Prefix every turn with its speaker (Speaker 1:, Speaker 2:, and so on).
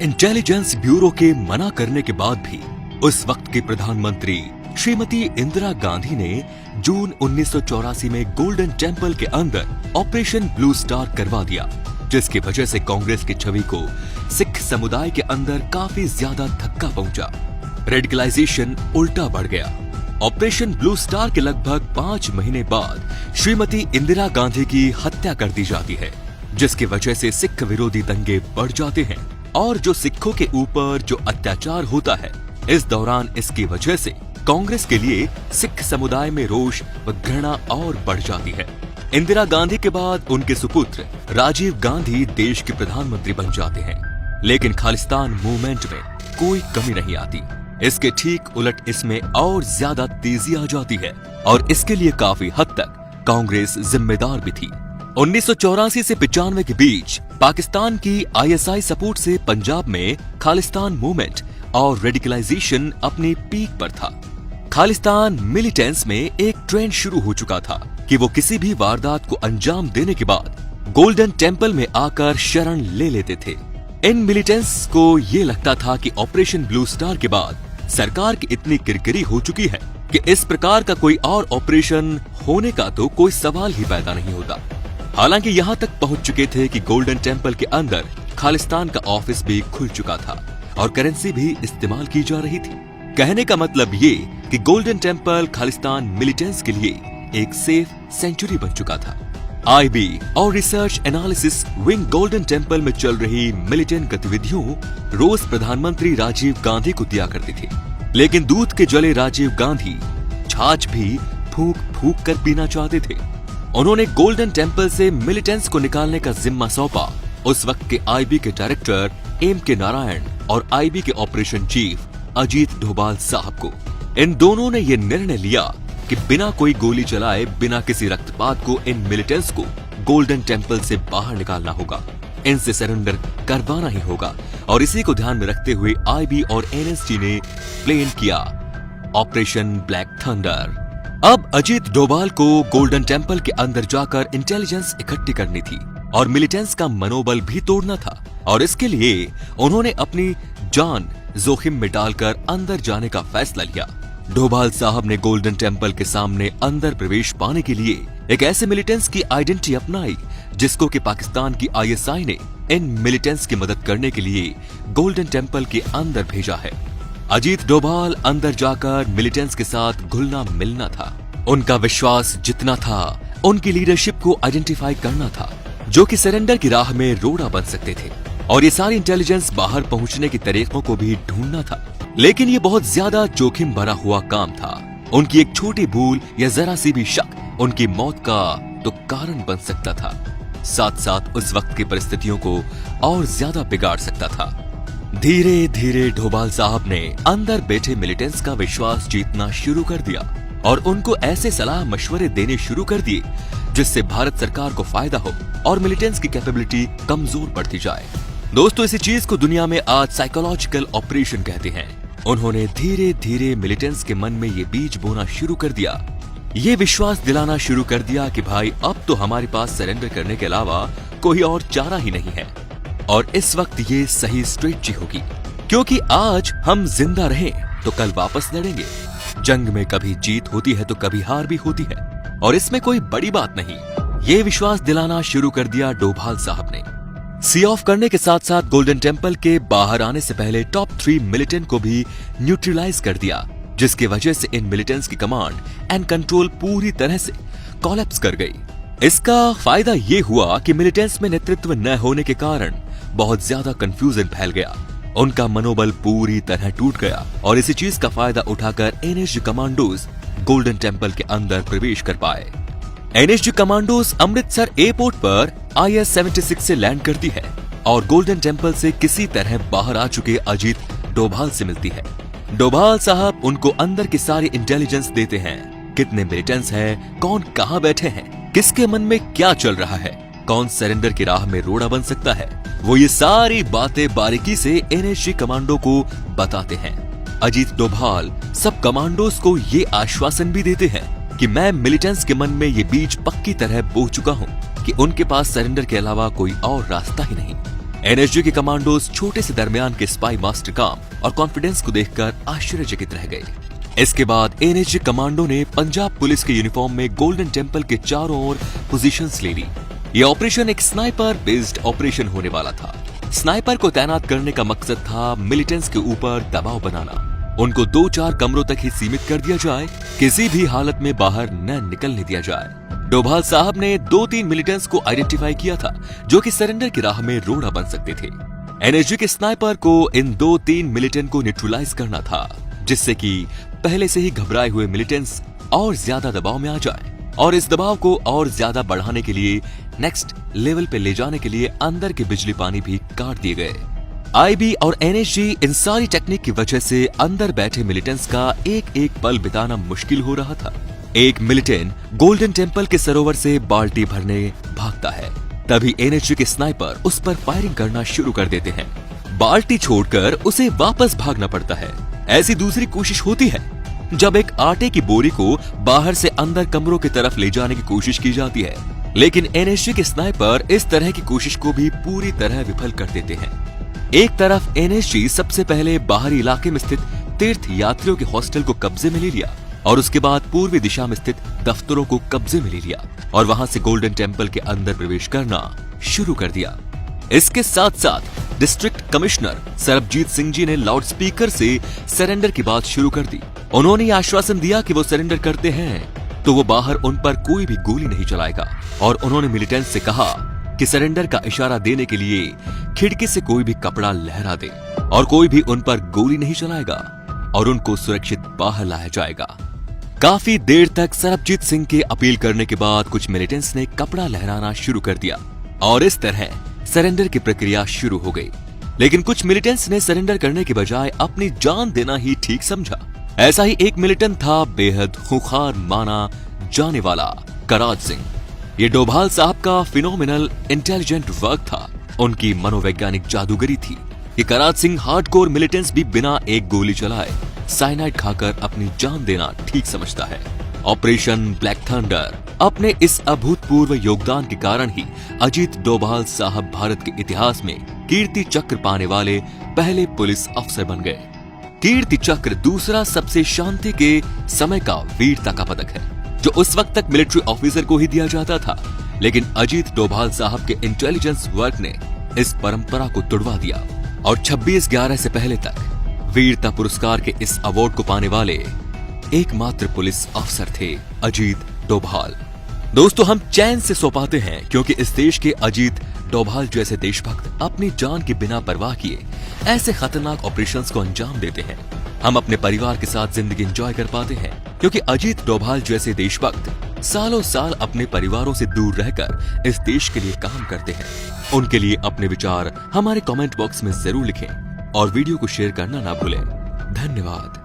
Speaker 1: Intelligence bureau के मना करने के बाद भी उस वक्त के प्रधानमंत्री श्रीमती इंदिरा गांधी ने जून 1984 में गोल्डन टेम्पल के अंदर ऑपरेशन ब्लू स्टार करवा दिया, जिसकी वजह से कांग्रेस की छवि को सिख समुदाय के अंदर काफी ज्यादा धक्का पहुंचा। रेडिकलाइजेशन उल्टा बढ़ गया। ऑपरेशन ब्लू स्टार के लगभग 5 महीने बाद श्रीमती इंदिरा गांधी की हत्या कर दी जाती है, जिसकी वजह से सिख विरोधी दंगे बढ़ जाते हैं और जो सिखों के ऊपर जो अत्याचार होता है, इस दौरान इसकी वजह से कांग्रेस के लिए सिख समुदाय में रोष व घृणा और बढ़ जाती है। इंदिरा गांधी के बाद उनके सुपुत्र राजीव गांधी देश के प्रधानमंत्री बन जाते हैं, लेकिन खालिस्तान मूवमेंट में कोई कमी नहीं आती। इसके ठीक उलट इसमें और ज्यादा तेजी आ जाती है और इसके लिए काफी हद तक कांग्रेस जिम्मेदार भी थी। 1984 से 95 के बीच पाकिस्तान की आईएसआई सपोर्ट से पंजाब में खालिस्तान मूवमेंट और रेडिकलाइजेशन अपनी पीक पर था। खालिस्तान मिलिटेंट्स में एक ट्रेंड शुरू हो चुका था कि वो किसी भी वारदात को अंजाम देने के बाद गोल्डन टेम्पल में आकर शरण ले लेते थे। इन मिलिटेंट्स को ये लगता था कि ऑपरेशन ब्लू स्टार के बाद सरकार की इतनी किरकिरी हो चुकी है कि इस प्रकार का कोई और ऑपरेशन होने का तो कोई सवाल ही पैदा नहीं होता। हालांकि यहाँ तक पहुंच चुके थे कि गोल्डन टेम्पल के अंदर खालिस्तान का ऑफिस भी खुल चुका था और करेंसी भी इस्तेमाल की जा रही थी। कहने का मतलब ये कि गोल्डन टेम्पल खालिस्तान मिलिटेंट्स के लिए एक सेफ सेंचुरी बन चुका था। आईबी और research analysis wing golden temple में चल रही मिलिटेंट गतिविधियों रोज प्रधानमंत्री राजीव गांधी को दिया करती थी, लेकिन दूध के जले राजीव गांधी छाछ भी फूंक फूंक कर पीना चाहते थे। उन्होंने गोल्डन टेम्पल से मिलिटेंट्स को निकालने का जिम्मा सौंपा उस वक्त के आईबी के डायरेक्टर एम.के. नारायण और आईबी के ऑपरेशन चीफ अजीत डोभाल साहब को। इन दोनों ने यह निर्णय लिया कि बिना कोई गोली चलाए, बिना किसी रक्तपात को इन मिलिटेंट्स को गोल्डन टेम्पल से बाहर निकालना होगा, इनसे सरेंडर करवाना ही होगा। और इसी को ध्यान में रखते हुए आईबी और एनएसजी ने प्लान किया ऑपरेशन ब्लैक थंडर। अब अजीत डोभाल को गोल्डन टेम्पल के अंदर जाकर इंटेलिजेंस इकट्ठी करनी थी और मिलिटेंट्स का मनोबल भी तोड़ना था, और इसके लिए उन्होंने अपनी जान जोखिम में डालकर अंदर जाने का फैसला लिया। डोभाल साहब ने गोल्डन टेम्पल के सामने अंदर प्रवेश पाने के लिए एक ऐसे मिलिटेंट्स की आइडेंटिटी अपनाई जिसको कि पाकिस्तान की आईएसआई ने इन मिलिटेंट्स की मदद करने के लिए गोल्डन टेम्पल के अंदर भेजा है। अजीत डोभाल अंदर जाकर मिलिटेंट्स के साथ घुलना मिलना था। उनका विश्वास जितना था, उनकी लीडरशिप को आइडेंटिफाई करना था, जो कि सरेंडर की राह में रोड़ा बन सकते थे, और ये सारी इंटेलिजेंस बाहर पहुंचने के तरीकों को भी ढूंढना था। लेकिन ये बहुत ज्यादा जोखिम भरा हुआ काम था। उनकी एक छोटी भूल या जरा सी भी शक उनकी मौत का तो कारण बन सकता था, साथ साथ उस वक्त की परिस्थितियों को और ज्यादा बिगाड़ सकता था। धीरे धीरे डोभाल साहब ने अंदर बैठे मिलिटेंट्स का विश्वास जीतना शुरू कर दिया और उनको ऐसे सलाह मशवरे देने शुरू कर दिए जिससे भारत सरकार को फायदा हो और मिलिटेंट्स की कैपेबिलिटी कमजोर पड़ती जाए। दोस्तों, इसी चीज को दुनिया में आज साइकोलॉजिकल ऑपरेशन कहते हैं। उन्होंने धीरे धीरे मिलिटेंट्स के मन में ये बीज बोना शुरू कर दिया, ये विश्वास दिलाना शुरू कर दिया कि भाई अब तो हमारे पास सरेंडर करने के अलावा कोई और चारा ही नहीं है, और इस वक्त ये सही स्ट्रेटजी होगी, क्योंकि आज हम जिंदा रहें तो कल वापस लड़ेंगे। जंग में कभी जीत होती है तो कभी हार भी होती है, और इसमें कोई बड़ी बात नहीं। ये विश्वास दिलाना शुरू कर दिया डोभाल साहब ने। सी ऑफ करने के साथ साथ गोल्डन टेम्पल के बाहर आने से पहले टॉप 3 मिलिटेंट को भी न्यूट्रलाइज कर दिया, जिसकी वजह से इन मिलिटेंट्स की कमांड एंड कंट्रोल पूरी तरह से कोलैप्स कर गई। इसका फायदा ये हुआ कि मिलिटेंट्स में नेतृत्व न होने के कारण बहुत ज्यादा कंफ्यूजन फैल गया, उनका मनोबल पूरी तरह टूट गया, और इसी चीज का फायदा उठाकर एनएसजी कमांडोज गोल्डन टेम्पल के अंदर प्रवेश कर पाए। एनएसजी कमांडोज अमृतसर एयरपोर्ट पर IS-76 से लैंड करती है और गोल्डन टेम्पल से किसी तरह बाहर आ चुके अजीत डोभाल से मिलती है। डोभाल साहब उनको अंदर की सारी इंटेलिजेंस देते हैं, कितने मिलिटेंट्स हैं, कौन कहां बैठे हैं, किसके मन में क्या चल रहा है, कौन सरेंडर की राह में रोड़ा बन सकता है। वो ये सारी बातें बारीकी से एनएसजी कमांडो को बताते हैं। अजीत डोभाल सब कमांडोज को ये आश्वासन भी देते हैं कि मैं मिलिटेंट्स के मन में ये बीज पक्की तरह बो चुका हूँ कि उनके पास सरेंडर के अलावा कोई और रास्ता ही नहीं। एनएसजी के कमांडोज छोटे से दरमियान के स्पाई मास्टर काम और कॉन्फिडेंस को देखकर आश्चर्यचकित रह गए। इसके बाद एनएसजी कमांडो ने पंजाब पुलिस के यूनिफॉर्म में गोल्डन टेम्पल के चारों ओर पोजीशंस ले ली। यह ऑपरेशन एक स्नाइपर बेस्ड ऑपरेशन होने वाला था। स्नाइपर को तैनात करने का मकसद था मिलिटेंट्स के ऊपर दबाव बनाना, उनको 2-4 कमरों तक ही सीमित कर दिया जाए, किसी भी हालत में बाहर न निकलने दिया जाए। डोभाल साहब ने 2-3 मिलिटेंट्स को आइडेंटिफाई किया था जो कि सरेंडर की राह में रोड़ा बन सकते थे। एनएसजी के स्नाइपर को इन 2-3 मिलिटेंट को न्यूट्रलाइज करना था, जिससे कि पहले से ही घबराए हुए मिलिटेंट्स और ज्यादा दबाव में आ जाएं। और इस दबाव को और ज्यादा बढ़ाने के लिए नेक्स्ट लेवल पे ले जाने के लिए अंदर के बिजली पानी भी काट दिए गए। आईबी और एनएसजी इन सारी टेक्निक की वजह से अंदर बैठे मिलिटेंट्स का एक एक पल बिताना मुश्किल हो रहा था। एक मिलिटेंट गोल्डन टेम्पल के सरोवर से बाल्टी भरने भागता है, तभी एनएसजी के स्नाइपर उस पर फायरिंग करना शुरू कर देते हैं। बाल्टी छोड़कर उसे वापस भागना पड़ता है। ऐसी दूसरी कोशिश होती है जब एक आटे की बोरी को बाहर से अंदर कमरों की तरफ ले जाने की कोशिश की जाती है, लेकिन एनएसजी के स्नाइपर इस तरह की कोशिश को भी पूरी तरह विफल कर देते हैं। एक तरफ एनएसजी सबसे पहले बाहरी इलाके में स्थित तीर्थ यात्रियों के हॉस्टल को कब्जे में ले लिया और उसके बाद पूर्वी दिशा में स्थित दफ्तरों को कब्जे में ले लिया और वहां से गोल्डन टेम्पल के अंदर प्रवेश करना शुरू कर दिया। इसके साथ साथ डिस्ट्रिक्ट कमिश्नर सरबजीत सिंह जी ने लाउडस्पीकर से सरेंडर की बात शुरू कर दी। उन्होंने आश्वासन दिया कि वो सरेंडर करते हैं तो वो बाहर उन पर कोई भी गोली नहीं चलाएगा और उन्होंने मिलिटेंट्स से कहा कि सरेंडर का इशारा देने के लिए खिड़की से कोई भी कपड़ा लहरा दे और कोई भी उन पर गोली नहीं चलाएगा और उनको सुरक्षित बाहर लाया जाएगा। काफी देर तक सरबजीत सिंह के अपील करने के बाद कुछ मिलिटेंट्स ने कपड़ा लहराना शुरू कर दिया और इस तरह सरेंडर की प्रक्रिया शुरू हो गई। लेकिन कुछ मिलिटेंट्स ने सरेंडर करने के बजाय अपनी जान देना ही ठीक समझा। ऐसा ही एक मिलिटेंट था बेहद खूंखार माना जाने वाला कराज सिंह। ये डोभाल साहब का फिनोमिनल इंटेलिजेंट वर्क था, उनकी मनोवैज्ञानिक जादूगरी थी। ये कराज सिंह हार्डकोर मिलिटेंट्स भी बिना एक गोली चलाए साइनाइड खाकर अपनी जान देना ठीक समझता है। ऑपरेशन ब्लैक थंडर अपने इस अभूतपूर्व योगदान के कारण ही अजीत डोभाल साहब भारत के इतिहास में कीर्ति चक्र पाने वाले पहले पुलिस अफसर बन गए। कीर्ति चक्र दूसरा सबसे शांति के समय का वीरता का पदक है जो उस वक्त तक मिलिट्री ऑफिसर को ही दिया जाता था, लेकिन अजीत डोभाल साहब के इंटेलिजेंस वर्क ने इस परंपरा को तुड़वा दिया और 26/11 से पहले तक वीरता पुरस्कार के इस अवार्ड को पाने वाले एकमात्र पुलिस अफसर थे अजीत डोभाल। दोस्तों, हम चैन से सो पाते हैं क्योंकि इस देश के अजीत डोभाल जैसे देशभक्त अपनी जान की बिना परवाह किए ऐसे खतरनाक ऑपरेशंस को अंजाम देते हैं। हम अपने परिवार के साथ जिंदगी एंजॉय कर पाते हैं क्योंकि अजीत डोभाल जैसे देशभक्त सालों साल अपने परिवारों से दूर रहकर इस देश के लिए काम करते हैं। उनके लिए अपने विचार हमारे कमेंट बॉक्स में जरूर लिखें और वीडियो को शेयर करना ना भूलें। धन्यवाद।